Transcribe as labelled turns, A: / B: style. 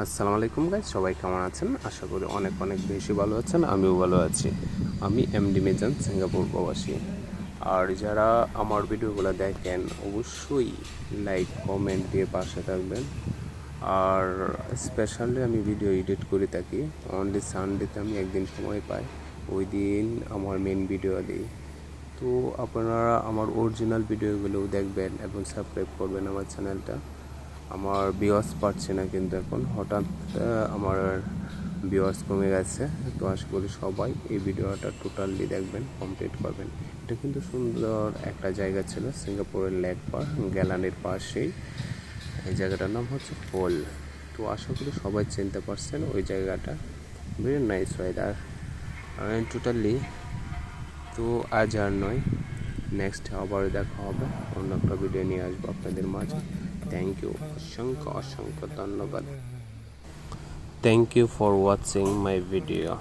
A: আসসালামু আলাইকুম গাইস, সবাই কেমন আছেন? আশা করি অনেক অনেক বেশি ভালো আছেন। আমিও ভালো আছি। আমি এমডি মিজান, সিঙ্গাপুর প্রবাসী। আর যারা আমার ভিডিওগুলো দেখেন অবশ্যই লাইক কমেন্ট দিয়ে পাশে থাকবেন। আর স্পেশালি আমি ভিডিও এডিট করে থাকি অনলি সানডেতে, আমি একদিন সময় পাই, ওই দিন আমার মেন ভিডিও দিই। তো আপনারা আমার অরিজিনাল ভিডিওগুলোও দেখবেন এবং সাবস্ক্রাইব করবেন আমার চ্যানেলটা। আমার ভিউয়ার্স পাচ্ছি না, কিন্তু এখন হঠাৎ আমার ভিউয়ার্স কমে গেছে। তো আশা করি সবাই এই ভিডিওটা টোটালি দেখবেন, কমপ্লিট করবেন। এটা কিন্তু সুন্দর একটা জায়গা ছিল, সিঙ্গাপুরের লেক পার, গ্যালানের পাশেই। এই জায়গাটার নাম হচ্ছে পোল। তো আশা করি সবাই চিনতে পারছেন ওই জায়গাটা। Very nice weather totally. তো আজ আর নয়, নেক্সট আবার দেখা হবে, অন্য একটা ভিডিও নিয়ে আসবো আপনাদের মাঝে। থ্যাংক ইউ, অসংখ্য অসংখ্য ধন্যবাদ। Thank you for watching my video.